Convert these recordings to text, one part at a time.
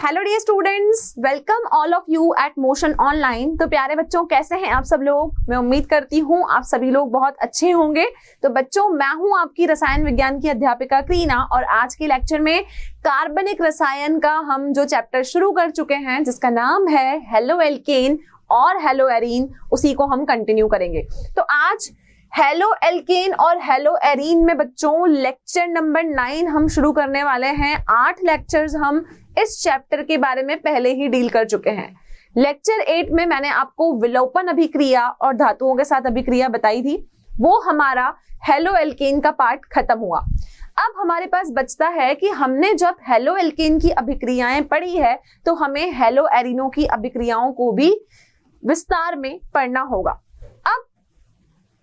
Hello dear students, welcome all of you at motion online. तो प्यारे बच्चों, कैसे हैं आप सब लोग? मैं उम्मीद करती हूँ आप सभी लोग बहुत अच्छे होंगे। तो बच्चों, मैं हूँ आपकी रसायन विज्ञान की अध्यापिका क्रीना और आज के लेक्चर में कार्बनिक रसायन का हम जो चैप्टर शुरू कर चुके हैं जिसका नाम है हेलो एल्केन और हेलो एरीन, उसी को हम कंटिन्यू करेंगे। तो आज हेलो एल्केन और हेलो एरीन में बच्चों लेक्चर नंबर 9 हम शुरू करने वाले हैं। 8 लेक्चर्स हम इस चैप्टर के बारे में पहले ही डील कर चुके हैं। लेक्चर 8 में मैंने आपको विलोपन अभिक्रिया और धातुओं के साथ अभिक्रिया बताई थी, वो हमारा हेलो एल्केन का पार्ट खत्म हुआ। अब हमारे पास बचता है कि हमने जब हेलो एल्केन की अभिक्रियाएं पढ़ी है तो हमें हेलो एरीनो की अभिक्रियाओं को भी विस्तार में पढ़ना होगा।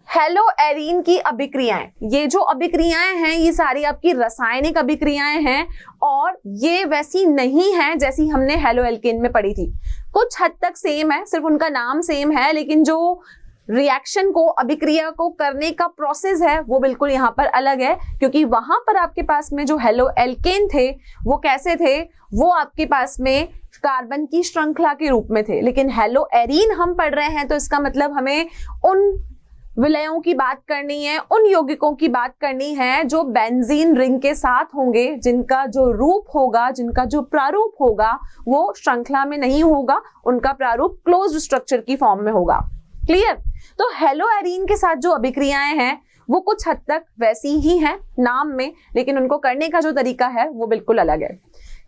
हेलो एरीन की अभिक्रियाएं, ये जो अभिक्रियाएं हैं ये सारी आपकी रासायनिक अभिक्रियाएं हैं और ये वैसी नहीं है जैसी हमने हेलो एल्केन में पढ़ी थी। कुछ हद तक सेम है, सिर्फ उनका नाम सेम है, लेकिन जो रिएक्शन को, अभिक्रिया को करने का प्रोसेस है वो बिल्कुल यहाँ पर अलग है, क्योंकि वहां पर आपके पास में जो हेलो एल्केन थे वो कैसे थे, वो आपके पास में कार्बन की श्रृंखला के रूप में थे। लेकिन हेलो एरीन हम पढ़ रहे हैं तो इसका मतलब हमें उन विलयों की बात करनी है, उन यौगिकों की बात करनी है जो बेंजीन रिंग के साथ होंगे, जिनका जो रूप होगा, जिनका जो प्रारूप होगा वो श्रृंखला में नहीं होगा, उनका प्रारूप क्लोज्ड स्ट्रक्चर की फॉर्म में होगा। क्लियर? तो हेलो एरीन के साथ जो अभिक्रियाएं हैं वो कुछ हद तक वैसी ही हैं नाम में, लेकिन उनको करने का जो तरीका है वो बिल्कुल अलग है।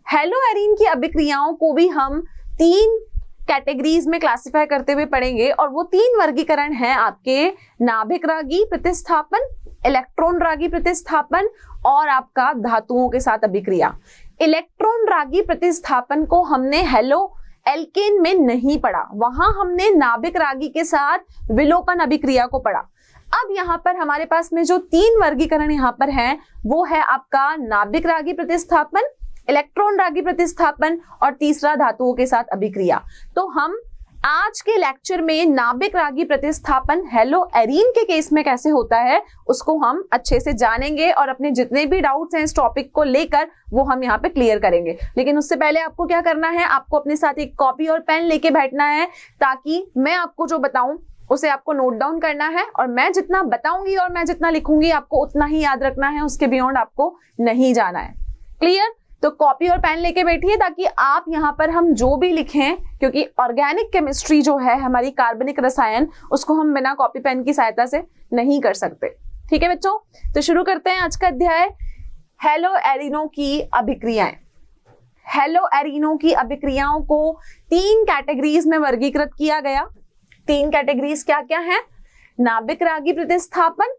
हेलो एरीन की अभिक्रियाओं को भी हम 3 कैटेगरीज में क्लासिफाई करते हुए पढ़ेंगे और वो 3 वर्गीकरण हैं आपके नाभिक रागी प्रतिस्थापन, इलेक्ट्रॉन रागी प्रतिस्थापन और आपका धातुओं के साथ अभिक्रिया। इलेक्ट्रॉन रागी प्रतिस्थापन को हमने हेलो एल्केन में नहीं पढ़ा, वहां हमने नाभिक रागी के साथ विलोपन अभिक्रिया को पढ़ा। अब यहाँ पर हमारे पास में जो 3 वर्गीकरण यहाँ पर हैं वो है आपका नाभिक रागी प्रतिस्थापन, इलेक्ट्रॉन रागी प्रतिस्थापन और तीसरा धातुओं के साथ अभिक्रिया। तो हम आज के लेक्चर में नाभिक रागी प्रतिस्थापन हेलो एरीन के केस में कैसे होता है उसको हम अच्छे से जानेंगे और अपने जितने भी डाउट्स हैं इस टॉपिक को लेकर वो हम यहाँ पे क्लियर करेंगे। लेकिन उससे पहले आपको क्या करना है, आपको अपने साथ एक कॉपी और पेन लेके बैठना है ताकि मैं आपको जो बताऊं उसे आपको नोट डाउन करना है और मैं जितना बताऊंगी और मैं जितना लिखूंगी आपको उतना ही याद रखना है, उसके बियॉन्ड आपको नहीं जाना है। क्लियर? तो कॉपी और पेन लेके बैठिए ताकि आप यहाँ पर हम जो भी लिखें, क्योंकि ऑर्गेनिक केमिस्ट्री जो है हमारी कार्बनिक रसायन, उसको हम बिना कॉपी पेन की सहायता से नहीं कर सकते। ठीक है बच्चों, तो शुरू करते हैं आज का अध्याय हेलो एरीनो की अभिक्रियाएं। हेलो एरीनो की अभिक्रियाओं को 3 कैटेगरीज में वर्गीकृत किया गया। 3 कैटेगरीज क्या क्या है? नाभिक रागी प्रतिस्थापन,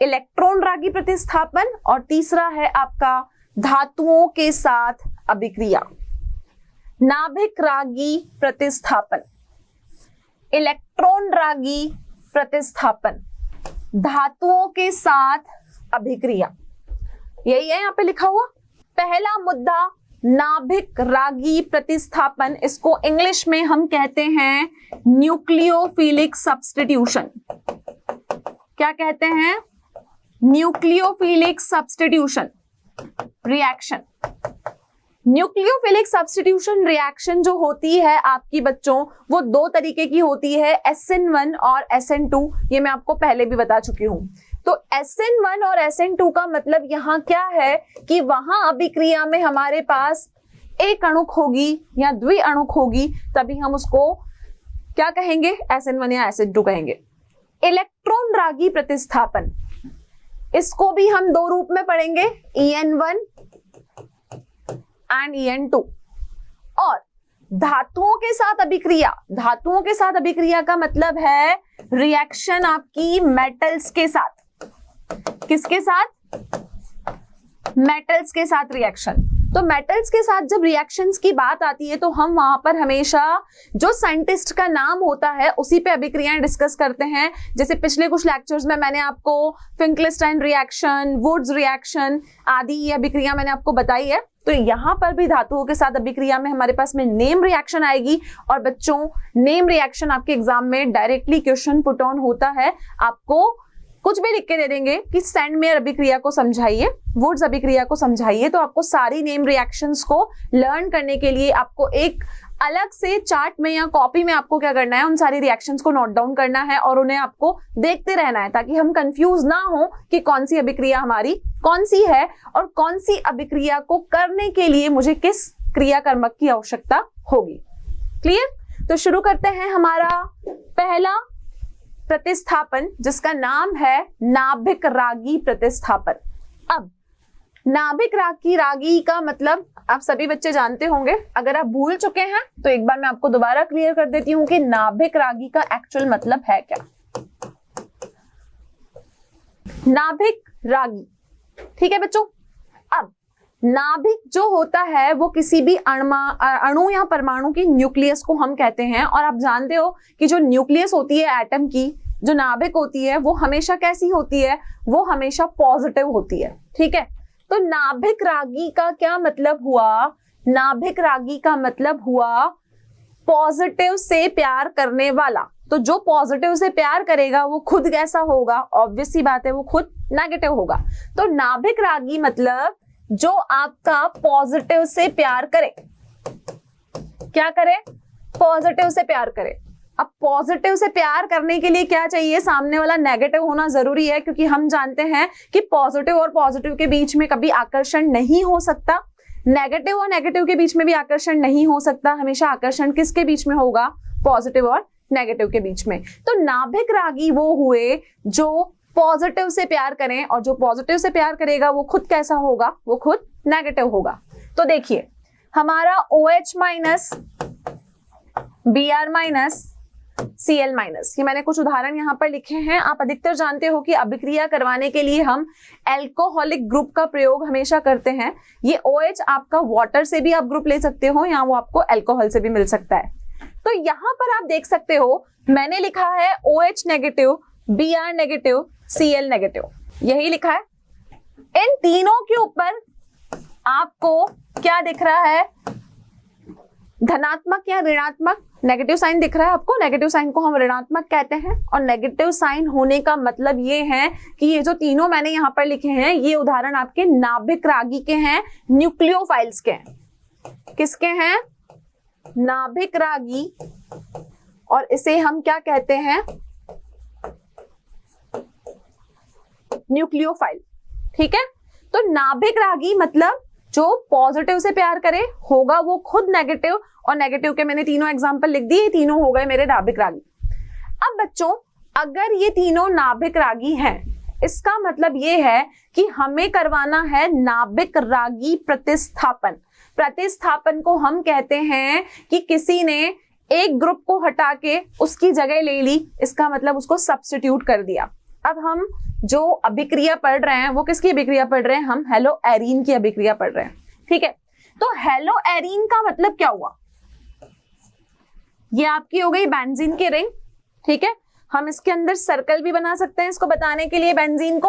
इलेक्ट्रॉन रागी प्रतिस्थापन और तीसरा है आपका धातुओं के साथ अभिक्रिया। नाभिक रागी प्रतिस्थापन, इलेक्ट्रॉन रागी प्रतिस्थापन, धातुओं के साथ अभिक्रिया, यही है यहाँ पे लिखा हुआ। पहला मुद्दा नाभिक रागी प्रतिस्थापन, इसको इंग्लिश में हम कहते हैं न्यूक्लियोफिलिक सब्स्टिट्यूशन। क्या कहते हैं? Nucleophilic substitution reaction. Nucleophilic substitution reaction जो होती है आपकी बच्चों वो 2 तरीके की होती है, SN1 और SN2। ये मैं आपको पहले भी बता चुकी हूं। तो SN1 और SN2 का मतलब यहाँ क्या है कि वहां अभिक्रिया में हमारे पास एक अणुक होगी या द्विअणुक होगी, तभी हम उसको क्या कहेंगे? SN1 या SN2 कहेंगे। इलेक्ट्रॉन रागी प्रतिस्थापन, इसको भी हम 2 रूप में पढ़ेंगे, EN1 एंड EN2। और धातुओं के साथ अभिक्रिया, धातुओं के साथ अभिक्रिया का मतलब है रिएक्शन आपकी मेटल्स के साथ। किसके साथ? मेटल्स के साथ रिएक्शन। तो मेटल्स के साथ जब रिएक्शंस की बात आती है तो हम वहां पर हमेशा जो साइंटिस्ट का नाम होता है उसी पे अभिक्रियाएं डिस्कस करते हैं। जैसे पिछले कुछ लेक्चर्स में मैंने आपको फिंकलेस्टाइन रिएक्शन, वुड्स रिएक्शन आदि ये अभिक्रिया मैंने आपको बताई है। तो यहाँ पर भी धातुओं के साथ अभिक्रिया में हमारे पास में नेम रिएक्शन आएगी और बच्चों नेम रिएक्शन आपके एग्जाम में डायरेक्टली क्वेश्चन पुट ऑन होता है। आपको कुछ भी लिख के दे देंगे कि सेंडमेयर अभिक्रिया को समझाइए, वुड्स अभिक्रिया को समझाइए, तो आपको सारी नेम रिएक्शंस को लर्न करने के लिए आपको एक अलग से चार्ट में या कॉपी में आपको क्या करना है, उन सारी रिएक्शंस को नोट डाउन करना है और उन्हें आपको देखते रहना है ताकि हम कंफ्यूज ना हो कि कौन सी अभिक्रिया हमारी कौन सी है और कौन सी अभिक्रिया को करने के लिए मुझे किस क्रिया कर्मक की आवश्यकता होगी। क्लियर? तो शुरू करते हैं हमारा पहला प्रतिस्थापन जिसका नाम है नाभिक रागी प्रतिस्थापन। अब नाभिक रागी का मतलब आप सभी बच्चे जानते होंगे, अगर आप भूल चुके हैं तो एक बार मैं आपको दोबारा क्लियर कर देती हूं कि नाभिक रागी का एक्चुअल मतलब है क्या। नाभिक रागी, ठीक है बच्चों। अब नाभिक जो होता है वो किसी भी अणु या परमाणु की न्यूक्लियस को हम कहते हैं, और आप जानते हो कि जो न्यूक्लियस होती है एटम की, जो नाभिक होती है वो हमेशा कैसी होती है, वो हमेशा पॉजिटिव होती है, ठीक है। तो नाभिक रागी का क्या मतलब हुआ? नाभिक रागी का मतलब हुआ पॉजिटिव से प्यार करने वाला। तो जो पॉजिटिव से प्यार करेगा वो खुद कैसा होगा? ऑब्वियस सी बात है, वो खुद नेगेटिव होगा। तो नाभिक रागी मतलब जो आपका पॉजिटिव से प्यार करे। क्या करे? पॉजिटिव से प्यार करे। अब पॉजिटिव से प्यार करने के लिए क्या चाहिए? सामने वाला नेगेटिव होना जरूरी है, क्योंकि हम जानते हैं कि पॉजिटिव और पॉजिटिव के बीच में कभी आकर्षण नहीं हो सकता, नेगेटिव और नेगेटिव के बीच में भी आकर्षण नहीं हो सकता। हमेशा आकर्षण किसके बीच में होगा? पॉजिटिव और नेगेटिव के बीच में। तो नाभिक रागी वो हुए जो पॉजिटिव से प्यार करें, और जो पॉजिटिव से प्यार करेगा वो खुद कैसा होगा? वो खुद नेगेटिव होगा। तो देखिए हमारा OH minus, Br minus, Cl minus, ये मैंने कुछ उदाहरण यहाँ पर लिखे हैं। आप अधिकतर जानते हो कि अभिक्रिया करवाने के लिए हम एल्कोहलिक ग्रुप का प्रयोग हमेशा करते हैं। ये OH आपका वाटर से भी आप ग्रुप ले सकते हो, या वो आपको अल्कोहल से भी मिल सकता है। तो यहाँ पर आप देख सकते हो मैंने लिखा है OH negative, Br negative, Cl negative, यही लिखा है। इन तीनों के ऊपर आपको क्या दिख रहा है? धनात्मक या ऋणात्मक नेगेटिव साइन दिख रहा है आपको। नेगेटिव साइन को हम ऋणात्मक कहते हैं, और नेगेटिव साइन होने का मतलब ये है कि ये जो तीनों मैंने यहाँ पर लिखे हैं ये उदाहरण आपके नाभिक रागी के हैं, न्यूक्लियोफाइल्स के हैं। किसके हैं? नाभिक रागी, और इसे हम क्या कहते हैं? न्यूक्लियोफाइल, ठीक है। तो नाभिक रागी मतलब जो पॉजिटिव से प्यार करे होगा वो खुद नेगेटिव, और नेगेटिव के मैंने तीनों एग्जांपल लिख दिए, तीनों हो गए मेरे नाभिक रागी। अब बच्चों अगर ये तीनों नाभिक रागी हैं, इसका मतलब ये है कि हमें करवाना है नाभिक रागी प्रतिस्थापन। प्रतिस्थापन को हम कहते हैं कि किसी ने एक ग्रुप को हटा के उसकी जगह ले ली, इसका मतलब उसको सब्स्टिट्यूट कर दिया। अब हम जो अभिक्रिया पढ़ रहे हैं वो किसकी अभिक्रिया पढ़ रहे हैं? हम हेलो एरीन की अभिक्रिया पढ़ रहे हैं, ठीक है। तो हेलो एरीन का मतलब क्या हुआ? ये आपकी हो गई बेंजीन की रिंग, ठीक है। हम इसके अंदर सर्कल भी बना सकते हैं इसको बताने के लिए बेंजीन को,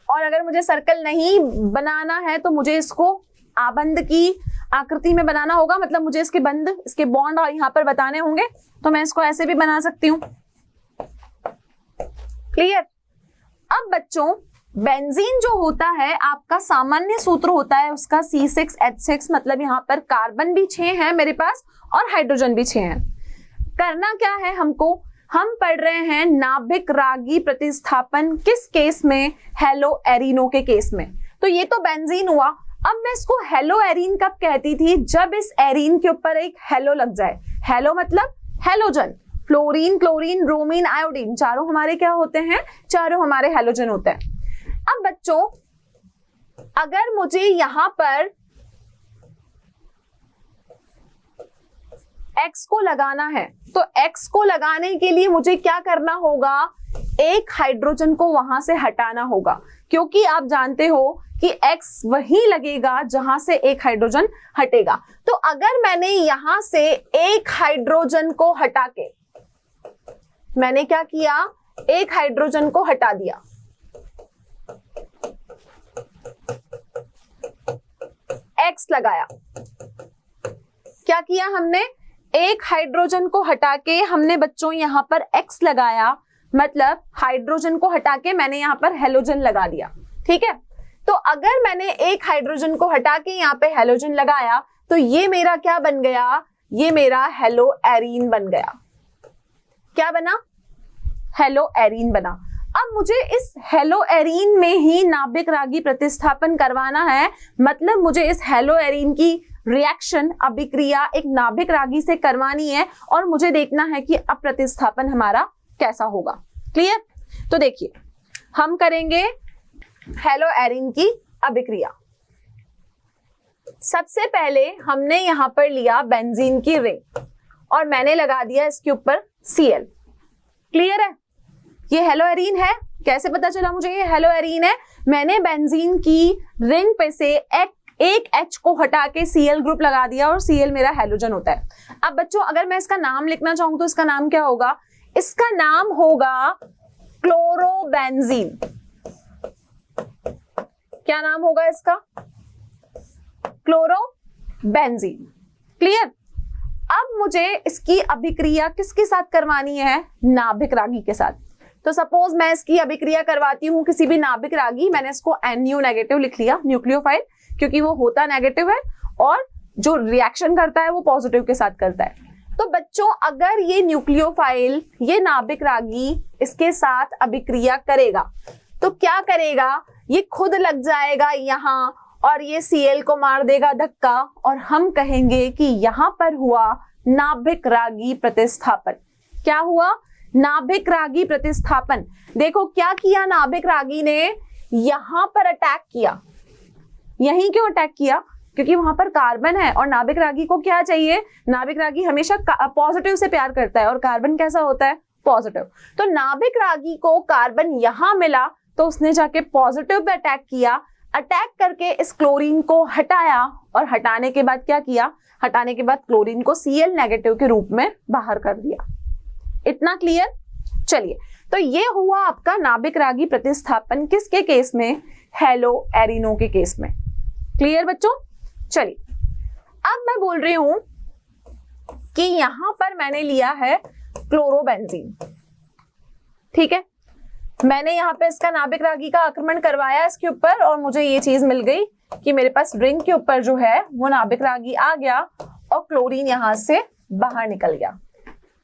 और अगर मुझे सर्कल नहीं बनाना है तो मुझे इसको आबंध की आकृति में बनाना होगा, मतलब मुझे इसके बंध, इसके बॉन्ड यहाँ पर बताने होंगे, तो मैं इसको ऐसे भी बना सकती हूँ। क्लियर? अब बच्चों बेंजीन जो होता है आपका सामान्य सूत्र होता है उसका C6H6, मतलब यहाँ पर कार्बन भी 6 है मेरे पास और हाइड्रोजन भी 6 है। करना क्या है हमको? हम पढ़ रहे हैं नाभिक रागी प्रतिस्थापन किस केस में? हेलो एरीनो के केस में। तो ये तो बेंजीन हुआ। अब मैं इसको हेलो एरीन कब कहती थी? जब इस एरीन के ऊपर एक हेलो लग जाए। हेलो मतलब halogen, fluorine, chlorine, bromine, iodine, चारों हमारे क्या होते हैं? चारों हमारे हेलोजन होते हैं। अब बच्चों अगर मुझे यहां पर X को लगाना है तो X को लगाने के लिए मुझे क्या करना होगा? एक हाइड्रोजन को वहां से हटाना होगा, क्योंकि आप जानते हो कि X वहीं लगेगा जहां से एक हाइड्रोजन हटेगा। तो अगर मैंने यहां से एक हाइड्रोजन को हटा के, मैंने क्या किया? एक हाइड्रोजन को हटा दिया, X लगाया। क्या किया हमने? एक हाइड्रोजन को हटा के हमने बच्चों यहां पर X लगाया, मतलब हाइड्रोजन को हटा के मैंने यहाँ पर हेलोजन लगा दिया, ठीक है। तो अगर मैंने एक हाइड्रोजन को हटा के यहाँ पे हेलोजन लगाया तो ये मेरा क्या बन गया, ये मेरा हेलो एरीन बन गया। क्या बना, हेलो एरीन बना। अब मुझे इस हेलो एरीन में ही नाभिक रागी प्रतिस्थापन करवाना है, मतलब मुझे इस हेलो एरीन की रिएक्शन अभिक्रिया एक नाभिक रागी से करवानी है और मुझे देखना है कि अब प्रतिस्थापन हमारा कैसा होगा। क्लियर? तो देखिए हम करेंगे हेलो एरीन की अभिक्रिया। सबसे पहले हमने यहां पर लिया बेंजीन की रिंग और मैंने लगा दिया इसके ऊपर Cl। क्लियर है? ये हेलो एरीन है। कैसे पता चला मुझे ये हेलो एरीन है? मैंने बेंजीन की रिंग पे से एक H को हटा के Cl ग्रुप लगा दिया और Cl मेरा हेलोजन होता है। अब बच्चों अगर मैं इसका नाम लिखना चाहूं तो इसका नाम क्या होगा? इसका नाम होगा क्लोरोबेंजीन। क्या नाम होगा इसका? क्लोरोबेंजीन। क्लियर? अब मुझे इसकी अभिक्रिया किसके साथ करवानी है? नाभिक रागी के साथ। तो सपोज मैं इसकी अभिक्रिया करवाती हूं किसी भी नाभिक रागी, मैंने इसको NU नेगेटिव लिख लिया, न्यूक्लियोफाइल, क्योंकि वो होता नेगेटिव है और जो रिएक्शन करता है वो पॉजिटिव के साथ करता है। तो बच्चों अगर ये न्यूक्लियोफाइल, ये नाभिक रागी इसके साथ अभिक्रिया करेगा तो क्या करेगा? ये खुद लग जाएगा यहां और ये Cl को मार देगा धक्का और हम कहेंगे कि यहां पर हुआ नाभिक रागी प्रतिस्थापन। क्या हुआ? नाभिक रागी प्रतिस्थापन। देखो क्या किया नाभिक रागी ने, यहां पर अटैक किया। यहीं क्यों अटैक किया? क्योंकि वहां पर कार्बन है और नाभिक रागी को क्या चाहिए? नाभिक रागी हमेशा पॉजिटिव से प्यार करता है और कार्बन कैसा होता है? पॉजिटिव। तो नाभिक रागी को कार्बन यहां मिला तो उसने जाके पॉजिटिव पे अटैक किया, अटैक करके इस क्लोरीन को हटाया और हटाने के बाद क्या किया? हटाने के बाद क्लोरीन को Cl नेगेटिव के रूप में बाहर कर दिया। इतना क्लियर? चलिए, तो ये हुआ आपका नाभिक रागी प्रतिस्थापन किसके केस में? हेलो एरीनो के केस में। क्लियर बच्चों? चलिए अब मैं बोल रही हूं कि यहां पर मैंने लिया है क्लोरोबेंजीन, ठीक है। मैंने यहाँ पे इसका नाभिक रागी का आक्रमण करवाया इसके ऊपर और मुझे ये चीज मिल गई कि मेरे पास रिंग के ऊपर जो है वो नाभिक रागी आ गया और क्लोरीन यहां से बाहर निकल गया।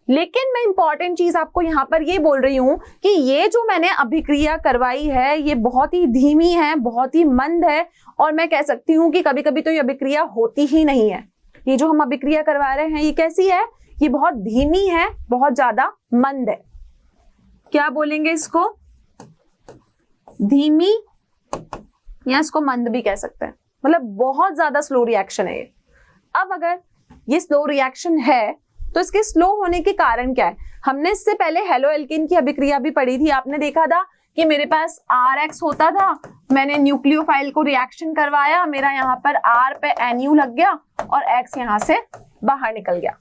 लेकिन मैं इंपॉर्टेंट चीज आपको यहाँ पर ये बोल रही हूं कि ये जो मैंने अभिक्रिया करवाई है ये बहुत ही धीमी है, बहुत ही मंद है और मैं कह सकती हूँ कि कभी कभी तो ये अभिक्रिया होती ही नहीं है। ये जो हम अभिक्रिया करवा रहे हैं ये कैसी है? ये बहुत धीमी है, बहुत ज्यादा मंद है। क्या बोलेंगे इसको? धीमी या इसको मंद भी कह सकते हैं, मतलब बहुत ज्यादा स्लो रिएक्शन है ये। अब अगर ये स्लो रिएक्शन है तो इसके स्लो होने के कारण क्या है? हमने इससे पहले हेलो एल्केन की अभिक्रिया भी पढ़ी थी, आपने देखा था कि मेरे पास RX होता था, मैंने न्यूक्लियोफाइल को रिएक्शन करवाया, मेरा यहाँ पर R पे NU लग गया और X यहाँ से बाहर निकल गया।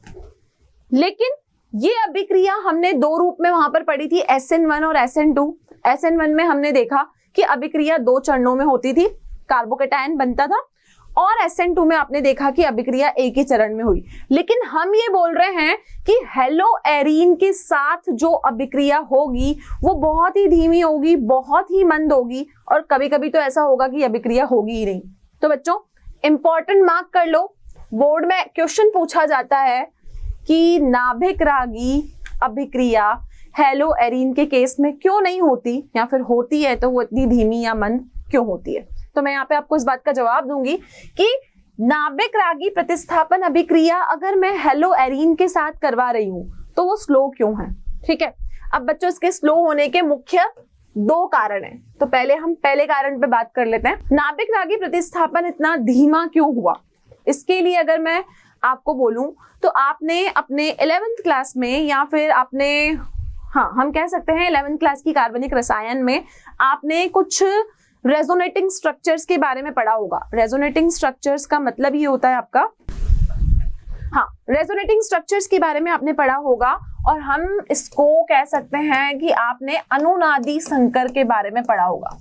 लेकिन ये अभिक्रिया हमने दो रूप में वहां पर पढ़ी थी, SN1 और SN2। SN1 में हमने देखा कि अभिक्रिया दो चरणों में होती थी, कार्बोकेटायन बनता था, और SN2 में आपने देखा कि अभिक्रिया एक ही चरण में हुई। लेकिन हम ये बोल रहे हैं कि हेलो एरीन के साथ जो अभिक्रिया होगी वो बहुत ही धीमी होगी, बहुत ही मंद होगी और कभी कभी तो ऐसा होगा कि अभिक्रिया होगी ही नहीं। तो बच्चों इंपॉर्टेंट मार्क कर लो, बोर्ड में क्वेश्चन पूछा जाता है कि नाभिक रागी अभिक्रिया हेलो एरीन के केस में क्यों नहीं होती, या फिर होती है तो वो इतनी धीमी या मंद क्यों होती है। तो मैं यहाँ पे आपको इस बात का जवाब दूंगी कि नाभिक रागी प्रतिस्थापन अभिक्रिया अगर मैं हेलो एरीन के साथ करवा रही हूं तो वो स्लो क्यों है। ठीक है, अब बच्चों इसके स्लो होने के मुख्य दो कारण हैं। तो पहले हम पहले कारण पे बात कर लेते हैं, नाभिक रागी प्रतिस्थापन इतना धीमा क्यों हुआ। इसके लिए अगर मैं आपको बोलूं तो आपने अपने 11th क्लास में या फिर आपने, हाँ हम कह सकते हैं 11th क्लास की कार्बनिक रसायन में आपने कुछ रेजोनेटिंग स्ट्रक्चर्स के बारे में पढ़ा होगा। रेजोनेटिंग स्ट्रक्चर्स का मतलब ही होता है आपका, हाँ रेजोनेटिंग स्ट्रक्चर्स के बारे में आपने पढ़ा होगा और हम इसको कह सकते हैं कि आपने अनुनादी संकर के बारे में पढ़ा होगा।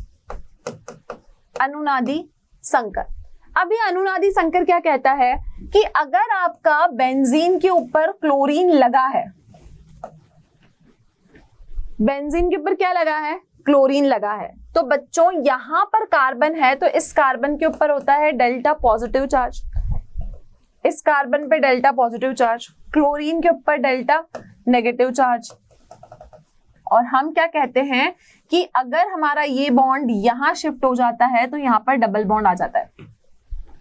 अनुनादी संकर, अभी अनुनादी संकर क्या कहता है कि अगर आपका बेंजीन के ऊपर क्लोरीन लगा है, बेंजीन के ऊपर क्या लगा है, क्लोरीन लगा है। तो बच्चों यहां पर कार्बन है तो इस कार्बन के ऊपर होता है डेल्टा पॉजिटिव चार्ज, इस कार्बन पे डेल्टा पॉजिटिव चार्ज, क्लोरीन के ऊपर डेल्टा नेगेटिव चार्ज। और हम क्या कहते हैं कि अगर हमारा ये बॉन्ड यहां शिफ्ट हो जाता है तो यहां पर डबल बॉन्ड आ जाता है।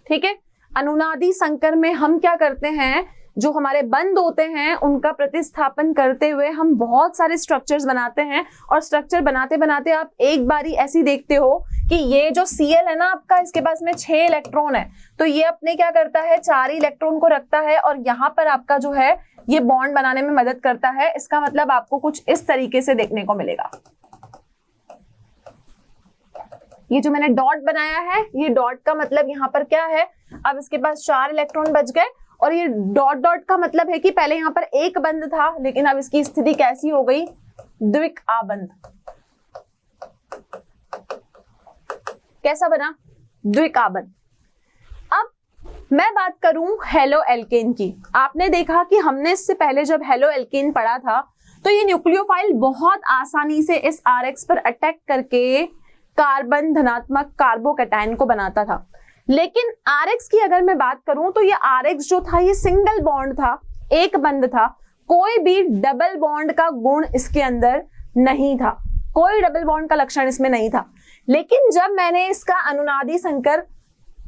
ठीक है, अनुनादी संकर में हम क्या करते हैं, जो हमारे बंध होते हैं उनका प्रतिस्थापन करते हुए हम बहुत सारे स्ट्रक्चर्स बनाते हैं। और स्ट्रक्चर बनाते बनाते आप एक बारी ऐसी देखते हो कि ये जो Cl है ना आपका, इसके पास में 6 इलेक्ट्रॉन है, तो ये अपने क्या करता है 4 इलेक्ट्रॉन को रखता है और यहाँ पर आपका जो है ये बॉन्ड बनाने में मदद करता है। इसका मतलब आपको कुछ इस तरीके से देखने को मिलेगा। ये जो मैंने डॉट बनाया है, ये डॉट का मतलब यहाँ पर क्या है, अब इसके पास 4 इलेक्ट्रॉन बच गए। और ये डॉट डॉट का मतलब है कि पहले यहाँ पर एक बंध था, लेकिन अब इसकी स्थिति कैसी हो गई, द्विक आबंध। कैसा बना, द्विक आबंध। अब मैं बात करूं हेलो एल्केन की। आपने देखा कि हमने इससे पहले जब हेलो एल्केन पढ़ा था तो ये न्यूक्लियोफाइल बहुत आसानी से इस RX पर अटैक करके कार्बन धनात्मक कार्बोकैटायन को बनाता था। लेकिन RX की अगर मैं बात करूं तो ये RX जो था ये सिंगल बॉन्ड था, एक बंध था, कोई भी डबल बॉन्ड का गुण इसके अंदर नहीं था, कोई डबल बॉन्ड का लक्षण इसमें नहीं था। लेकिन जब मैंने इसका अनुनादी संकर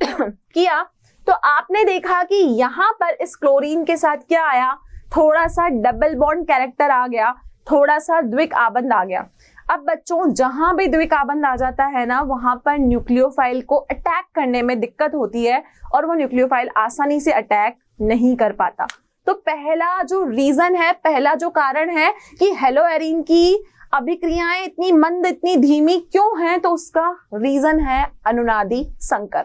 किया तो आपने देखा कि यहां पर इस क्लोरीन के साथ क्या आया, थोड़ा सा डबल बॉन्ड कैरेक्टर आ गया, थोड़ा सा द्विक आबंध आ गया। अब बच्चों जहां भी द्विक आबंध आ जाता है ना, वहां पर न्यूक्लियोफाइल को अटैक करने में दिक्कत होती है और वो न्यूक्लियोफाइल आसानी से अटैक नहीं कर पाता। तो पहला जो रीजन है, पहला जो कारण है कि हेलोएरीन की अभिक्रियाएं इतनी मंद, इतनी धीमी क्यों हैं, तो उसका रीजन है अनुनादी संकर।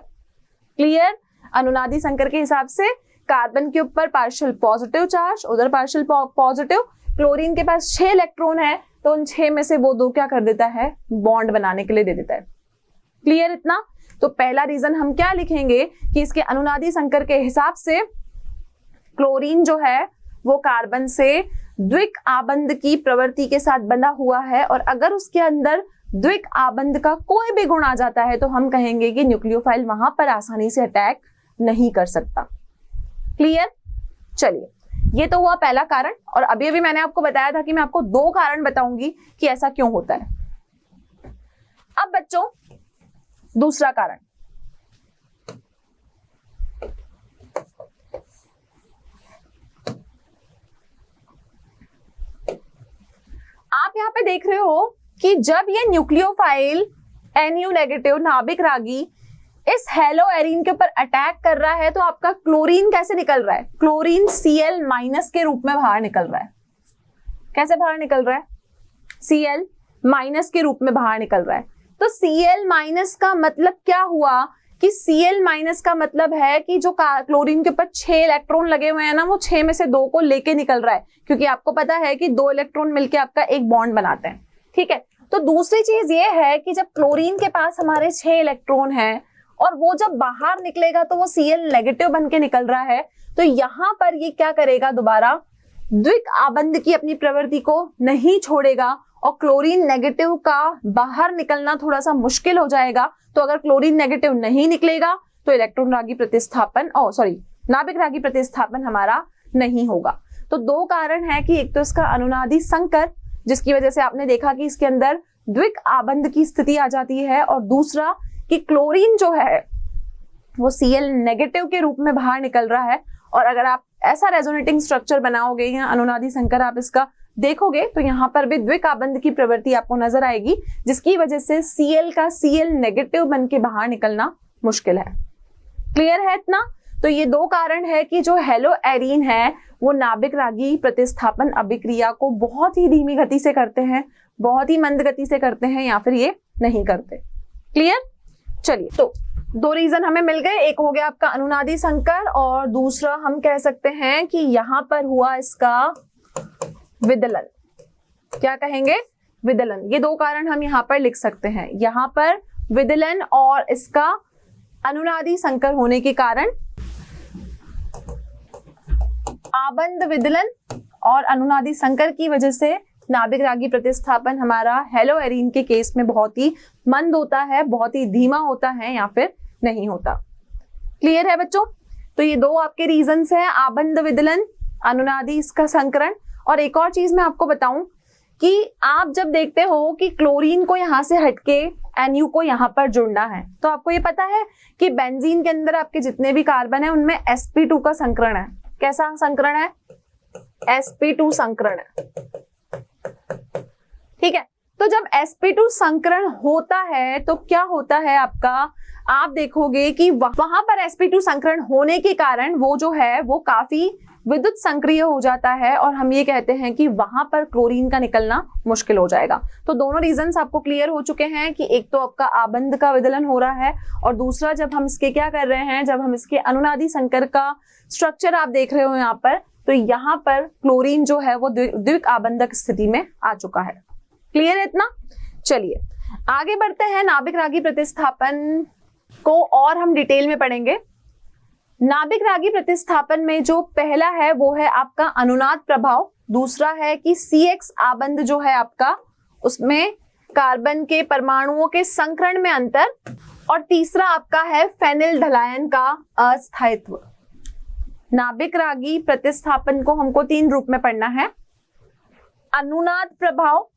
क्लियर, अनुनादी संकर के हिसाब से कार्बन के ऊपर पार्शियल पॉजिटिव चार्ज, उधर पार्शियल पॉजिटिव, क्लोरीन के पास 6 इलेक्ट्रॉन है, तो उन 6 में से वो 2 क्या कर देता है, बॉन्ड बनाने के लिए दे देता है। क्लियर इतना। तो पहला रीजन हम क्या लिखेंगे कि इसके अनुनादी संकर के हिसाब से क्लोरीन जो है वो कार्बन से द्विक आबंध की प्रवृत्ति के साथ बंधा हुआ है, और अगर उसके अंदर द्विक आबंध का कोई भी गुण आ जाता है तो हम कहेंगे कि न्यूक्लियोफाइल वहां पर आसानी से अटैक नहीं कर सकता। क्लियर। चलिए, ये तो हुआ पहला कारण, और अभी अभी मैंने आपको बताया था कि मैं आपको 2 कारण बताऊंगी कि ऐसा क्यों होता है। अब बच्चों दूसरा कारण, आप यहां पे देख रहे हो कि जब ये न्यूक्लियोफाइल Nu नेगेटिव नाभिक रागी इस हेलोएरीन के ऊपर अटैक कर रहा है, तो आपका क्लोरीन कैसे निकल रहा है, क्लोरीन Cl माइनस के रूप में बाहर निकल रहा है। कैसे बाहर निकल रहा है, Cl माइनस के रूप में बाहर निकल रहा है। तो Cl माइनस का मतलब क्या हुआ कि Cl माइनस का मतलब है कि जो क्लोरीन के ऊपर 6 इलेक्ट्रॉन लगे हुए हैं ना, वो 6 में से 2 को लेके निकल रहा है, क्योंकि आपको पता है कि 2 इलेक्ट्रॉन मिलके आपका एक बॉन्ड बनाते हैं। ठीक है, तो दूसरी चीज ये है कि जब क्लोरीन के पास हमारे 6 इलेक्ट्रॉन हैं और वो जब बाहर निकलेगा तो वो Cl नेगेटिव बन के निकल रहा है, तो यहां पर ये क्या करेगा, दोबारा द्विक आबंध की अपनी प्रवृत्ति को नहीं छोड़ेगा और क्लोरीन नेगेटिव का बाहर निकलना थोड़ा सा मुश्किल हो जाएगा। तो अगर क्लोरीन नेगेटिव नहीं निकलेगा तो इलेक्ट्रॉन रागी प्रतिस्थापन नाभिक रागी प्रतिस्थापन हमारा नहीं होगा। तो 2 कारण है कि एक तो इसका अनुनादी संकर, जिसकी वजह से आपने देखा कि इसके अंदर द्विक आबंध की स्थिति आ जाती है, और दूसरा कि क्लोरीन जो है वो Cl नेगेटिव के रूप में बाहर निकल रहा है। और अगर आप ऐसा रेजोनेटिंग स्ट्रक्चर बनाओगे या अनुनादी संकर आप इसका देखोगे तो यहाँ पर भी द्विक आबंध की प्रवृत्ति आपको नजर आएगी, जिसकी वजह से Cl का Cl नेगेटिव बन के बाहर निकलना मुश्किल है। क्लियर है इतना। तो ये 2 कारण है कि जो हेलोएरीन है वो नाभिक रागी प्रतिस्थापन अभिक्रिया को बहुत ही धीमी गति से करते हैं, बहुत ही मंद गति से करते हैं, या फिर ये नहीं करते। क्लियर। चलिए, तो 2 रीजन हमें मिल गए, एक हो गया आपका अनुनादी संकर और दूसरा हम कह सकते हैं कि यहां पर हुआ इसका विदलन। क्या कहेंगे, विदलन। ये 2 कारण हम यहाँ पर लिख सकते हैं, यहाँ पर विदलन और इसका अनुनादी संकर होने के कारण आबंध विदलन और अनुनादी संकर की वजह से नाभिक रागी प्रतिस्थापन हमारा हेलो एरीन के केस में बहुत ही मंद होता है, बहुत ही धीमा होता है या फिर नहीं होता। क्लियर है बच्चों? तो ये दो आपके रीजंस हैं, आबंध विदलन, अनुनादी इसका संकरण। और एक और चीज मैं आपको बताऊं कि आप जब देखते हो कि क्लोरीन को यहां से हटके NU को यहां पर जुड़ना है, तो आपको ये पता है कि बेंजीन के अंदर आपके जितने भी कार्बन है उनमें sp2 का संकरण है। कैसा संकरण है? sp2 संकरण है। ठीक है, तो जब sp2 संकरण होता है तो क्या होता है आपका, आप देखोगे कि वहां पर sp2 संकरण होने के कारण वो जो है वो काफी विद्युत संक्रिय हो जाता है और हम ये कहते हैं कि वहां पर क्लोरीन का निकलना मुश्किल हो जाएगा। तो दोनों रीजंस आपको क्लियर हो चुके हैं कि एक तो आपका आबंध का विदलन हो रहा है और दूसरा जब हम इसके क्या कर रहे हैं, जब हम इसके अनुनादी संकर का स्ट्रक्चर आप देख रहे हो यहाँ पर, तो यहाँ पर क्लोरीन जो है वो द्विक आबंधक स्थिति में आ चुका है। क्लियर है इतना? चलिए आगे बढ़ते हैं, नाभिक रागी प्रतिस्थापन को और हम डिटेल में पढ़ेंगे। नाभिक रागी प्रतिस्थापन में जो पहला है वो है आपका अनुनाद प्रभाव, दूसरा है कि CX आबंध जो है आपका उसमें कार्बन के परमाणुओं के संकरण में अंतर, और तीसरा आपका है फेनिल ढलायन का अस्थायित्व। नाभिक रागी प्रतिस्थापन को हमको 3 रूप में पढ़ना है। अनुनाद प्रभाव,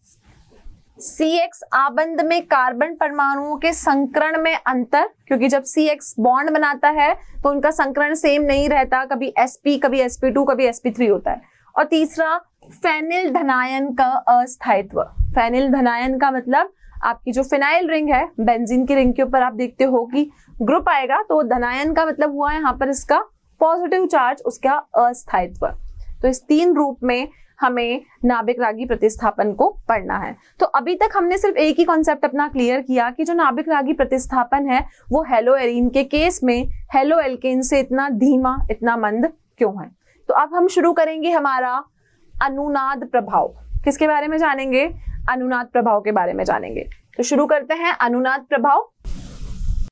CX आबंध में कार्बन परमाणुओं के संकरण में अंतर, क्योंकि जब CX बॉन्ड बनाता है तो उनका संकरण सेम नहीं रहता, कभी sp, कभी sp2, कभी sp3 होता है। और तीसरा फेनिल धनायन का अस्थायित्व। फेनिल धनायन का मतलब आपकी जो फिनाइल रिंग है, बेंजीन की रिंग के ऊपर आप देखते हो कि ग्रुप आएगा, तो धनायन का मतलब हुआ यहाँ पर इसका पॉजिटिव चार्ज, उसका अस्थायित्व। तो इस 3 रूप में हमें नाभिक रागी प्रतिस्थापन को पढ़ना है। तो अभी तक हमने सिर्फ एक ही कॉन्सेप्ट अपना क्लियर किया कि जो नाभिक रागी प्रतिस्थापन है वो हेलो एरीन के केस में हेलो एल्केन से इतना धीमा, इतना मंद क्यों है। तो अब हम शुरू करेंगे हमारा अनुनाद प्रभाव। किसके बारे में जानेंगे? अनुनाद प्रभाव के बारे में जानेंगे। तो शुरू करते हैं अनुनाद प्रभाव।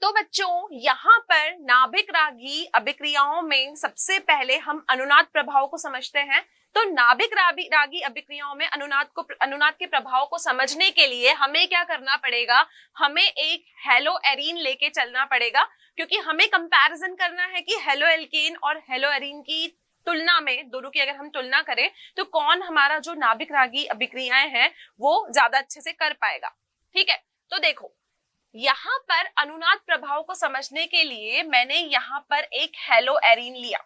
तो बच्चों यहाँ पर नाभिक रागी अभिक्रियाओं में सबसे पहले हम अनुनाद प्रभाव को समझते हैं। तो नाभिक रागी अभिक्रियाओं में अनुनाद के प्रभाव को समझने के लिए हमें क्या करना पड़ेगा, हमें एक हेलो एरीन लेके चलना पड़ेगा, क्योंकि हमें कंपैरिजन करना है कि हेलो एल्केन और हेलो एरीन की तुलना में, दोनों की अगर हम तुलना करें तो कौन हमारा जो नाभिक रागी अभिक्रियाएं हैं वो ज्यादा अच्छे से कर पाएगा। ठीक है, तो देखो यहाँ पर अनुनाद प्रभाव को समझने के लिए मैंने यहाँ पर एक हेलो एरीन लिया।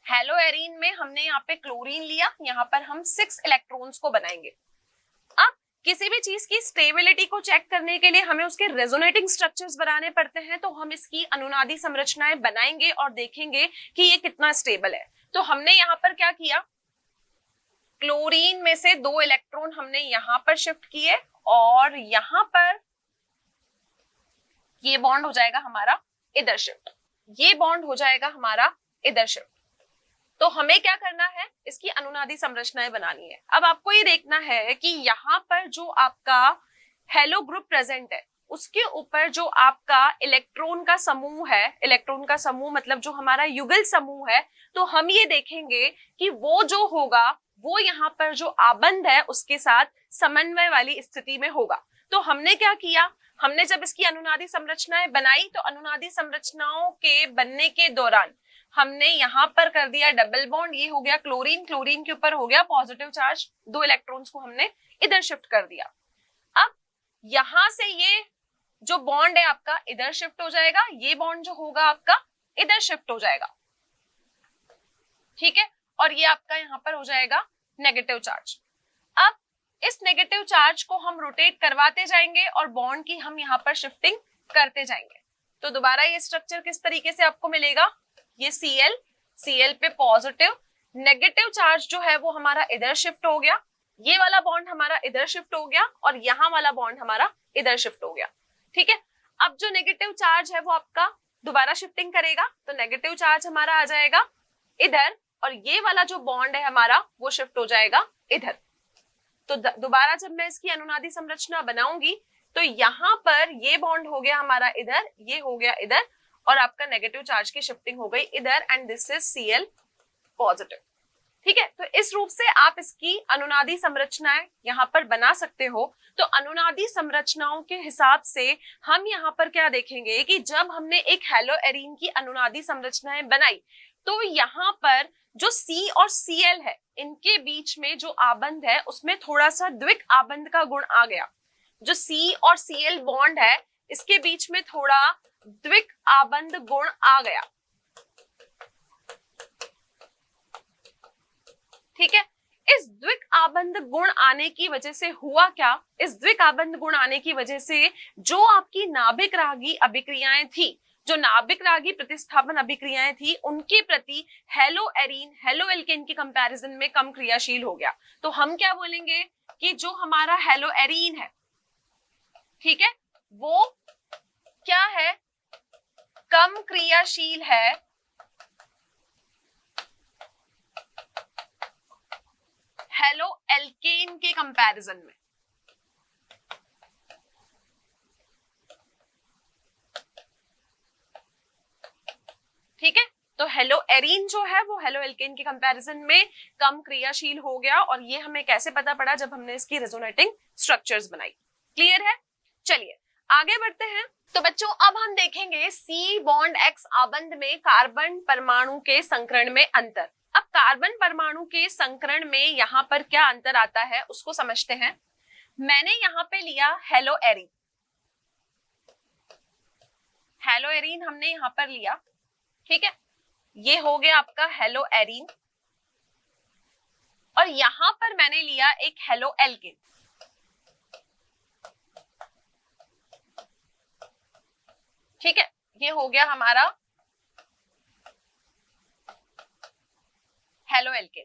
हेलो एरीन में हमने यहाँ पे क्लोरीन लिया, यहाँ पर हम 6 इलेक्ट्रॉन्स को बनाएंगे। अब किसी भी चीज की स्टेबिलिटी को चेक करने के लिए हमें उसके रेजोनेटिंग स्ट्रक्चर्स बनाने पड़ते हैं, तो हम इसकी अनुनादी संरचनाएं बनाएंगे और देखेंगे कि ये कितना स्टेबल है। तो हमने यहाँ पर क्या किया, क्लोरीन में से 2 इलेक्ट्रॉन हमने यहाँ पर शिफ्ट किए और यहाँ पर ये बॉन्ड हो जाएगा हमारा इधर शिफ्ट, ये बॉन्ड हो जाएगा हमारा इधर शिफ्ट। तो हमें क्या करना है, इसकी अनुनादी संरचनाएं बनानी है। अब आपको ये देखना है कि यहाँ पर जो आपका हेलो ग्रुप प्रेजेंट है उसके ऊपर जो आपका इलेक्ट्रॉन का समूह है, इलेक्ट्रॉन का समूह मतलब जो हमारा युगल समूह है, तो हम ये देखेंगे कि वो जो होगा वो यहाँ पर जो आबंध है उसके साथ समन्वय वाली स्थिति में होगा। तो हमने क्या किया, हमने जब इसकी अनुनादी संरचनाएं बनाई तो अनुनादी संरचनाओं के बनने के दौरान हमने यहाँ पर कर दिया डबल बॉन्ड, ये हो गया क्लोरीन, क्लोरीन के ऊपर हो गया पॉजिटिव चार्ज, 2 इलेक्ट्रॉन्स को हमने इधर शिफ्ट कर दिया। अब यहां से ये जो बॉन्ड है आपका इधर शिफ्ट हो जाएगा, ये बॉन्ड जो होगा आपका इधर शिफ्ट हो जाएगा। ठीक है, और ये आपका यहाँ पर हो जाएगा नेगेटिव चार्ज। अब इस नेगेटिव चार्ज को हम रोटेट करवाते जाएंगे और बॉन्ड की हम यहाँ पर शिफ्टिंग करते जाएंगे। तो दोबारा ये स्ट्रक्चर किस तरीके से आपको मिलेगा, ये Cl पे पॉजिटिव, नेगेटिव चार्ज जो है वो हमारा इधर शिफ्ट हो गया, ये वाला बॉन्ड हमारा इधर शिफ्ट हो गया और यहाँ वाला बॉन्ड हमारा इधर शिफ्ट हो गया। ठीक है, अब जो नेगेटिव चार्ज है वो आपका दोबारा शिफ्टिंग करेगा, तो नेगेटिव चार्ज हमारा आ जाएगा इधर और ये वाला जो बॉन्ड है हमारा वो शिफ्ट हो जाएगा इधर। तो दोबारा जब मैं इसकी अनुनादी संरचना बनाऊंगी तो यहाँ पर ये बॉन्ड हो गया हमारा इधर, ये हो गया इधर और आपका नेगेटिव चार्ज की शिफ्टिंग हो गई इधर and this is Cl positive. ठीक है, तो इस रूप से आप इसकी अनुनादी संरचनाएं यहाँ पर बना सकते हो। तो अनुनादी संरचनाओं के हिसाब से हम यहाँ पर क्या देखेंगे कि जब हमने एक हेलोएरीन की अनुनादी संरचनाएं बनाई तो यहाँ पर जो C और Cl है इनके बीच में जो आबंध है उसमें थोड़ा सा द्विक आबंध का गुण आ गया। जो C और Cl बॉन्ड है इसके बीच में थोड़ा द्विक आबंध गुण आ गया। ठीक है, इस द्विक आबंध गुण आने की वजह से हुआ क्या, इस द्विक आबंध गुण आने की वजह से जो आपकी नाभिक रागी अभिक्रियाएं थी, जो नाभिक रागी प्रतिस्थापन अभिक्रियाएं थी उनके प्रति हेलोएरीन हेलोएल्केन के कंपैरिजन में कम क्रियाशील हो गया। तो हम क्या बोलेंगे कि जो हमारा हेलोएरीन है, ठीक है, वो क्या है, कम क्रियाशील है हेलोएल्केन के कंपैरिजन में। ठीक है, तो हेलोएरीन जो है वो हेलोएल्केन के कंपैरिजन में कम क्रियाशील हो गया। और ये हमें कैसे पता पड़ा, जब हमने इसकी रेजोनेटिंग स्ट्रक्चर्स बनाई। क्लियर है, चलिए आगे बढ़ते हैं। तो बच्चों अब हम देखेंगे C बॉन्ड X आबंध में कार्बन परमाणु के संकरण में अंतर। अब कार्बन परमाणु के संकरण में यहाँ पर क्या अंतर आता है उसको समझते हैं। मैंने यहाँ पे लिया हेलोएरीन, हेलोएरीन हमने यहाँ पर लिया, ठीक है, ये हो गया आपका हेलोएरीन। और यहां पर मैंने लिया एक हेलोएल्केन, ठीक है, ये हो गया हमारा हेलोएल्केन।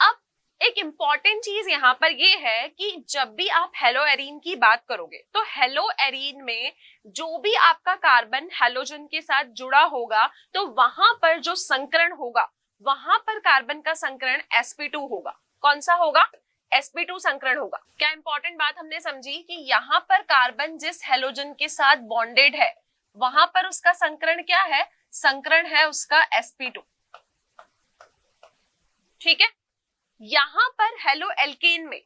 अब एक इंपॉर्टेंट चीज यहां पर ये है कि जब भी आप हेलोएरीन की बात करोगे तो हेलोएरीन में जो भी आपका कार्बन हेलोजन के साथ जुड़ा होगा तो वहां पर जो संकरण होगा वहां पर कार्बन का संकरण sp2 होगा। कौन सा होगा, sp2 संकरण होगा। क्या इंपॉर्टेंट बात हमने समझी कि यहाँ पर कार्बन जिस हेलोजन के साथ बॉन्डेड है वहां पर उसका संकरण क्या है, संकरण है उसका sp2। ठीक है, यहां पर हेलोएल्केन में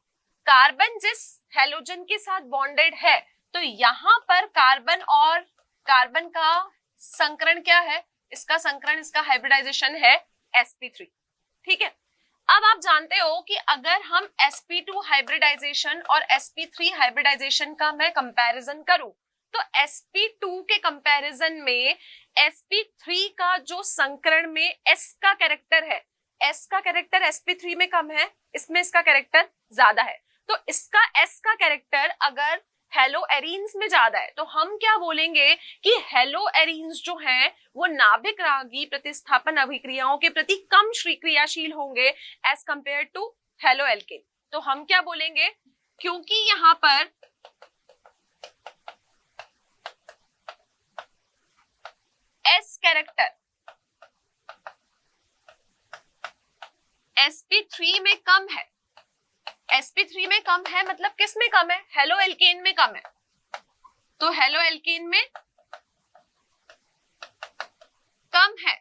कार्बन जिस हेलोजन के साथ बॉन्डेड है तो यहां पर कार्बन और कार्बन का संकरण क्या है, इसका संकरण, इसका हाइब्रिडाइजेशन है sp3। ठीक है, अब आप जानते हो कि अगर हम sp2 हाइब्रिडाइजेशन और sp3 हाइब्रिडाइजेशन का मैं कंपैरिजन करूं तो sp2 के कंपैरिजन में sp3 का जो संकरण में s का कैरेक्टर है, S का कैरेक्टर sp3 में कम है, इसमें इसका कैरेक्टर ज्यादा है। तो इसका S का कैरेक्टर अगर हेलोएरीन्स में ज्यादा है तो हम क्या बोलेंगे कि हेलोएरीन्स जो हैं वो नाभिक रागी प्रतिस्थापन अभिक्रियाओं के प्रति कम क्रियाशील होंगे एज कंपेयर टू हेलोएल्केन। तो हम क्या बोलेंगे, क्योंकि यहाँ पर S कैरेक्टर sp3 में कम है, sp3 में कम है मतलब किस में कम है, हेलोएल्केन में कम है। तो हेलोएल्केन में कम है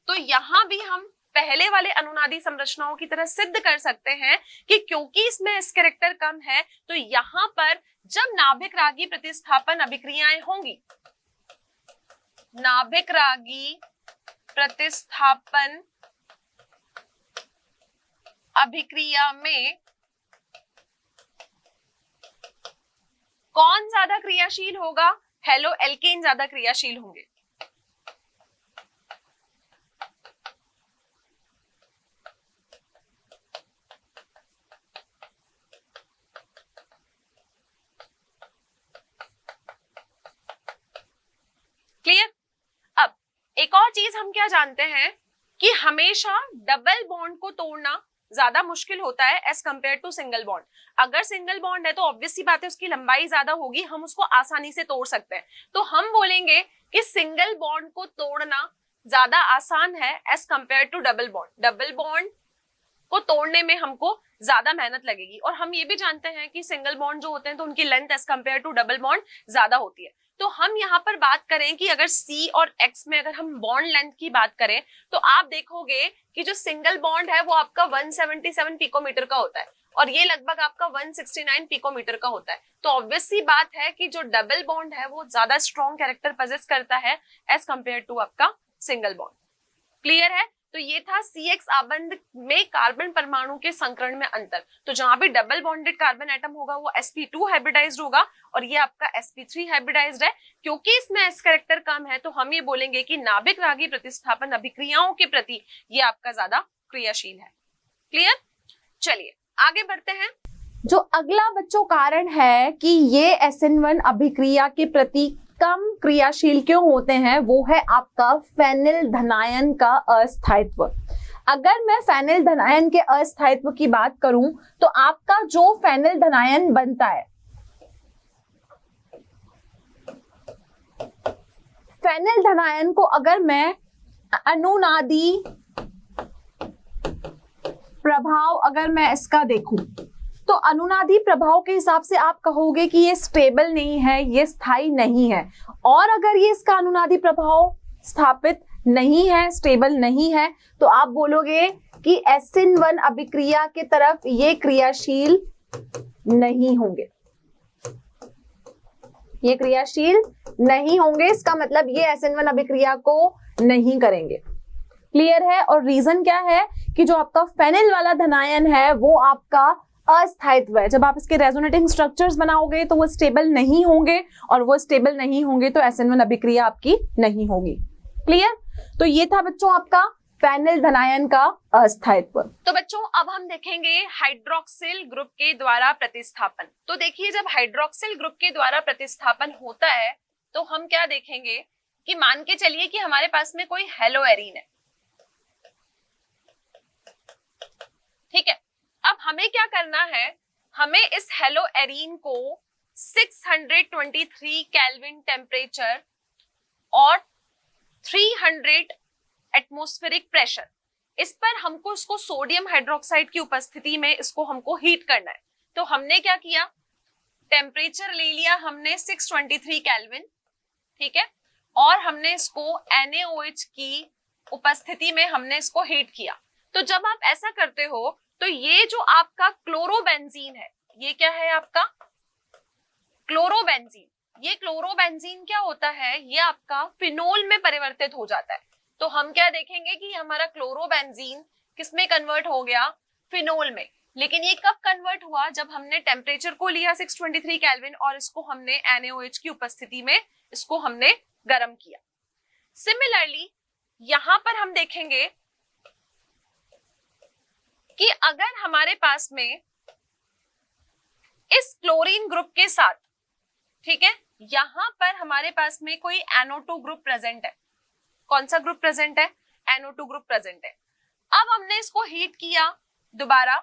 तो यहां भी हम पहले वाले अनुनादी संरचनाओं की तरह सिद्ध कर सकते हैं कि क्योंकि इसमें s कैरेक्टर कम है तो यहां पर जब नाभिक रागी प्रतिस्थापन अभिक्रियाएं होंगी, नाभिक रागी प्रतिस्थापन अभिक्रिया में कौन ज्यादा क्रियाशील होगा, हेलोएल्केन ज्यादा क्रियाशील होंगे। क्लियर। अब एक और चीज हम क्या जानते हैं कि हमेशा डबल बॉन्ड को तोड़ना ज्यादा मुश्किल होता है as compare to single bond. अगर सिंगल बॉन्ड है तो ऑब्वियस सी बात है उसकी लंबाई ज्यादा होगी, हम उसको आसानी से तोड़ सकते हैं। तो हम बोलेंगे कि सिंगल बॉन्ड को तोड़ना ज्यादा आसान है as compare to double bond. Double bond को तोड़ने में हमको ज्यादा मेहनत लगेगी। और हम ये भी जानते हैं कि सिंगल बॉन्ड जो होते हैं तो उनकी length as compare to double bond ज्यादा होती है। तो हम यहाँ पर बात करें कि अगर C और X में अगर हम बॉन्ड लेंथ की बात करें तो आप देखोगे कि जो सिंगल बॉन्ड है वो आपका 177 पिकोमीटर का होता है और ये लगभग आपका 169 पिकोमीटर का होता है। तो ऑब्वियस सी बात है कि जो डबल बॉन्ड है वो ज्यादा स्ट्रॉन्ग कैरेक्टर पजेस करता है एज कंपेयर टू आपका सिंगल बॉन्ड। क्लियर है? तो ये था CX आबंध में कार्बन परमाणु के संकरण में अंतर। तो जहां भी डबल बॉन्डेड कार्बन एटम होगा वो sp2 हाइब्रिडाइज्ड होगा और ये आपका sp3 हाइब्रिडाइज्ड है। क्योंकि इसमें s कैरेक्टर कम है तो हम ये बोलेंगे कि नाभिक रागी प्रतिस्थापन अभिक्रियाओं के प्रति ये आपका ज्यादा क्रियाशील है। क्लियर? चलिए आगे बढ़ते हैं। जो अगला बच्चों कारण है कि ये SN1 अभिक्रिया के प्रति कम क्रियाशील क्यों होते हैं, वो है आपका फेनिल धनायन का अस्थायित्व। अगर मैं फेनिल धनायन के अस्थायित्व की बात करूं तो आपका जो फेनिल धनायन बनता है, फेनिल धनायन को अगर मैं अनुनादी प्रभाव अगर मैं इसका देखूं तो अनुनादी प्रभाव के हिसाब से आप कहोगे कि ये स्टेबल नहीं है, ये स्थायी नहीं है। और अगर ये इसका अनुनादी प्रभाव स्थापित नहीं है, स्टेबल नहीं है, तो आप बोलोगे कि SN1 अभिक्रिया के तरफ ये क्रियाशील नहीं होंगे, ये क्रियाशील नहीं होंगे। इसका मतलब ये SN1 अभिक्रिया को नहीं करेंगे। क्लियर है? और रीजन क्या है कि जो आपका फेनिल वाला धनायन है वो आपका अस्थायित्व है। जब आप इसके रेजोनेटिंग स्ट्रक्चर्स बनाओगे तो वो स्टेबल नहीं होंगे और वो स्टेबल नहीं होंगे तो SN1 अभिक्रिया आपकी नहीं होगी। क्लियर? तो ये था बच्चों आपका फेनिल धनायन का अस्थायित्व। तो बच्चों अब हम देखेंगे हाइड्रोक्सिल ग्रुप के द्वारा प्रतिस्थापन। तो देखिए जब हाइड्रोक्सिल ग्रुप के द्वारा प्रतिस्थापन होता है तो हम क्या देखेंगे कि मान के चलिए कि हमारे पास में कोई हेलोएरीन है, ठीक है। अब हमें क्या करना है, हमें इस हेलोएरीन को 623 केल्विन टेम्परेचर और 300 एटमॉस्फेरिक प्रेशर, इस पर हमको इसको सोडियम हाइड्रोक्साइड की उपस्थिति में इसको हमको हीट करना है। तो हमने क्या किया, टेम्परेचर ले लिया हमने 623 केल्विन, ठीक है, और हमने इसको NaOH की उपस्थिति में हमने इसको हीट किया। तो जब आप ऐसा करते हो तो ये जो आपका क्लोरोबेंजीन है, ये क्या है आपका क्लोरोबेंजीन, ये क्लोरोबेंजीन क्या होता है, ये आपका फिनोल में परिवर्तित हो जाता है। तो हम क्या देखेंगे कि हमारा क्लोरोबेंजीन किसमें कन्वर्ट हो गया, फिनोल में। लेकिन ये कब कन्वर्ट हुआ, जब हमने टेम्परेचर को लिया 623 केल्विन और इसको हमने NaOH की उपस्थिति में इसको हमने गर्म किया। सिमिलरली यहां पर हम देखेंगे कि अगर हमारे पास में इस क्लोरीन ग्रुप के साथ, ठीक है, यहां पर हमारे पास में कोई NO2 ग्रुप प्रेजेंट है। कौन सा ग्रुप प्रेजेंट है, NO2 ग्रुप प्रेजेंट है। अब हमने इसको हीट किया दोबारा,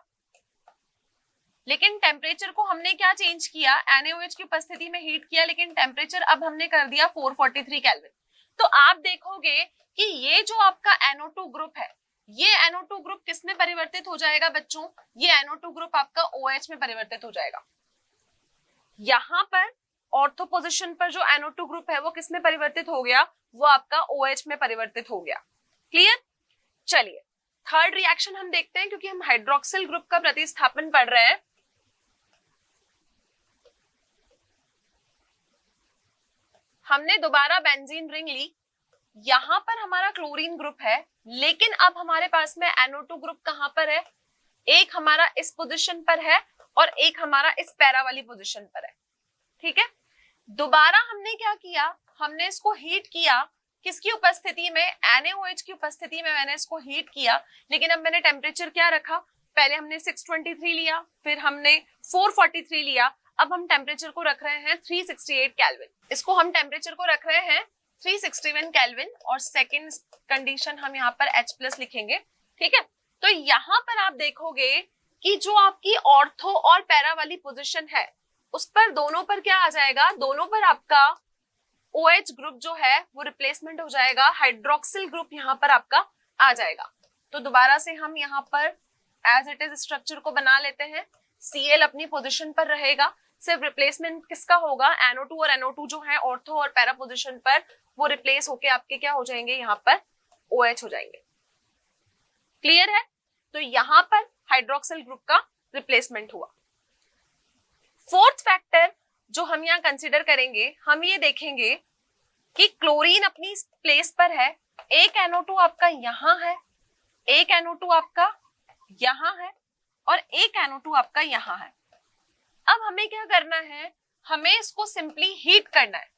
लेकिन टेम्परेचर को हमने क्या चेंज किया, NaOH की उपस्थिति में हीट किया, लेकिन टेम्परेचर अब हमने कर दिया 443 केल्विन। तो आप देखोगे कि ये जो आपका NO2 ग्रुप है, ये NO2 ग्रुप किस में परिवर्तित हो जाएगा बच्चों, ये NO2 ग्रुप आपका OH में परिवर्तित हो जाएगा। यहां पर ऑर्थो पोजीशन पर जो NO2 ग्रुप है वो किस में परिवर्तित हो गया, वो आपका OH में परिवर्तित हो गया। क्लियर? चलिए थर्ड रिएक्शन हम देखते हैं, क्योंकि हम हाइड्रोक्सिल ग्रुप का प्रतिस्थापन पढ़ रहे हैं। हमने दोबारा बेंजीन रिंग ली, यहां पर हमारा क्लोरीन ग्रुप है, लेकिन अब हमारे पास में NO2 ग्रुप कहां पर है, एक हमारा इस पोजीशन पर है और एक हमारा इस पैरा वाली पोजीशन पर है, ठीक है। दोबारा हमने क्या किया, हमने इसको हीट किया, किसकी उपस्थिति में, NaOH की उपस्थिति में मैंने इसको हीट किया, लेकिन अब मैंने टेम्परेचर क्या रखा, पहले हमने 623 लिया, फिर हमने 443 लिया, अब हम टेम्परेचर को रख रहे हैं 368 केल्विन। इसको हम टेम्परेचर को रख रहे हैं 361 केल्विन और सेकेंड कंडीशन हम यहाँ पर H+ लिखेंगे, ठीक है। तो यहाँ पर आप देखोगे कि जो आपकी ऑर्थो और पैरा वाली पोजीशन है उस पर दोनों पर क्या आ जाएगा, दोनों पर आपका OH ग्रुप जो है वो रिप्लेसमेंट हो जाएगा, हाइड्रोक्सिल ग्रुप यहाँ पर आपका आ जाएगा। तो दोबारा से हम यहाँ पर एज इट इज स्ट्रक्चर को बना लेते हैं। Cl अपनी पोजीशन पर रहेगा, सिर्फ रिप्लेसमेंट किसका होगा, NO2 और NO2 जो है ऑर्थो और पैरा पोजीशन पर, वो रिप्लेस होके आपके क्या हो जाएंगे, यहाँ पर OH हो जाएंगे। क्लियर है? तो यहाँ पर हाइड्रोक्सिल ग्रुप का रिप्लेसमेंट हुआ। फोर्थ फैक्टर जो हम यहाँ कंसिडर करेंगे, हम ये देखेंगे कि क्लोरीन अपनी प्लेस पर है, एक NO2 आपका यहाँ है, एक NO2 आपका यहाँ है और एक NO2 आपका यहाँ है। अब हमें क्या करना है, हमें इसको सिंपली हीट करना है।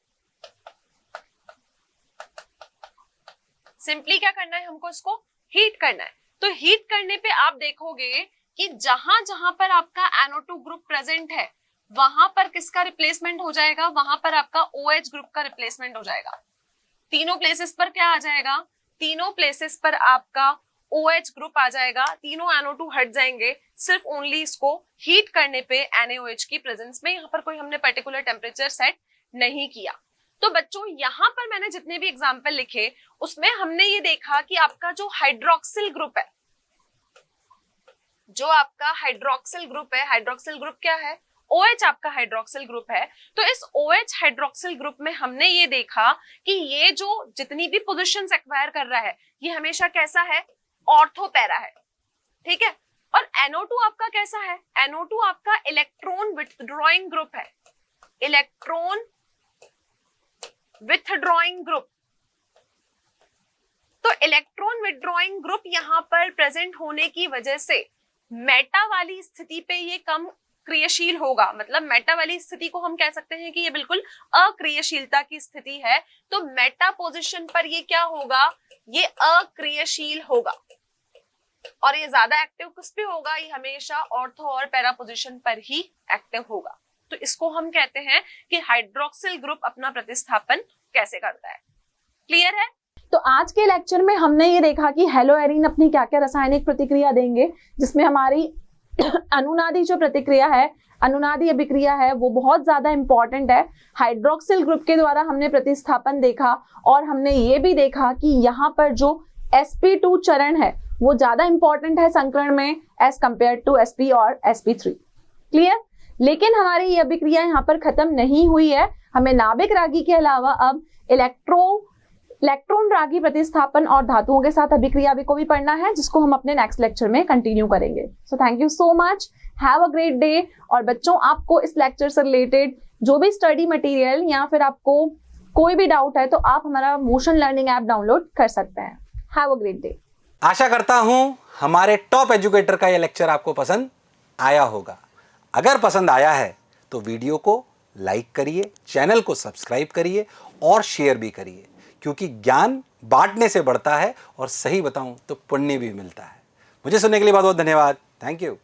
सिंपली क्या करना है, हमको इसको हीट करना है। तो हीट करने पे आप देखोगे कि जहां जहां पर आपका NO2 ग्रुप प्रेजेंट है वहां पर किसका रिप्लेसमेंट हो जाएगा, वहां पर आपका OH ग्रुप का रिप्लेसमेंट हो जाएगा। तीनों प्लेसेस पर क्या आ जाएगा, तीनों प्लेसेस पर आपका OH ग्रुप आ जाएगा, तीनों NO2 हट जाएंगे, सिर्फ ओनली इसको हीट करने पे NaOH की प्रेजेंस में। यहाँ पर कोई हमने पर्टिकुलर टेम्परेचर सेट नहीं किया। तो बच्चों यहाँ पर मैंने जितने भी एग्जाम्पल लिखे उसमें हमने ये देखा कि आपका जो हाइड्रोक्सिल ग्रुप है, जो आपका हाइड्रोक्सिल ग्रुप है, हाइड्रोक्सिल ग्रुप क्या है, OH आपका हाइड्रोक्सिल ग्रुप है। तो इस OH हाइड्रोक्सिल ग्रुप में हमने ये देखा कि ये जो जितनी भी पोजीशंस एक्वायर कर रहा है ये हमेशा कैसा है, ऑर्थो पैरा है, ठीक है। और NO2 आपका कैसा है, NO2 आपका इलेक्ट्रॉन विथड्रॉइंग ग्रुप है, इलेक्ट्रॉन विथड्रॉइंग ग्रुप। तो इलेक्ट्रॉन विथड्रॉइंग ग्रुप यहाँ पर प्रेजेंट होने की वजह से मेटा वाली स्थिति पे ये कम क्रियाशील होगा, मतलब मेटा वाली स्थिति को हम कह सकते हैं कि ये बिल्कुल अक्रियाशीलता की स्थिति है। तो मेटा पोजीशन पर ये क्या होगा, ये अक्रियाशील होगा और ये ज्यादा एक्टिव किस पे होगा, ये हमेशा ऑर्थो और पैरा पोजीशन पर ही एक्टिव होगा। तो इसको हम कहते हैं कि हाइड्रोक्सिल ग्रुप अपना प्रतिस्थापन कैसे करता है। क्लियर है? तो आज के लेक्चर में हमने ये देखा कि हेलोएरिन अपनी क्या क्या रासायनिक प्रतिक्रिया देंगे, जिसमें हमारी अनुनादी जो प्रतिक्रिया है, अनुनादी अभिक्रिया है, वो बहुत ज्यादा इंपॉर्टेंट है। हाइड्रोक्सिल ग्रुप के द्वारा हमने प्रतिस्थापन देखा और हमने ये भी देखा कि यहाँ पर जो sp2 चरण है वो ज्यादा इंपॉर्टेंट है संकरण में एज कंपेयर टू sp और sp3। क्लियर? लेकिन हमारी ये अभिक्रिया यहाँ पर खत्म नहीं हुई है, हमें नाभिक रागी के अलावा अब इलेक्ट्रॉन रागी प्रतिस्थापन और धातुओं के साथ अभिक्रिया को भी पढ़ना है, जिसको हम अपने नेक्स्ट लेक्चर में कंटिन्यू करेंगे। So thank you so much, have a great day. और बच्चों, आपको इस लेक्चर से रिलेटेड जो भी स्टडी मटेरियल या फिर आपको कोई भी डाउट है तो आप हमारा मोशन लर्निंग ऐप डाउनलोड कर सकते हैं। Have a great day. आशा करता हूं हमारे टॉप एजुकेटर का यह लेक्चर आपको पसंद आया होगा। अगर पसंद आया है तो वीडियो को लाइक करिए, चैनल को सब्सक्राइब करिए और शेयर भी करिए, क्योंकि ज्ञान बांटने से बढ़ता है और सही बताऊं तो पुण्य भी मिलता है। मुझे सुनने के लिए बहुत बहुत धन्यवाद। Thank you.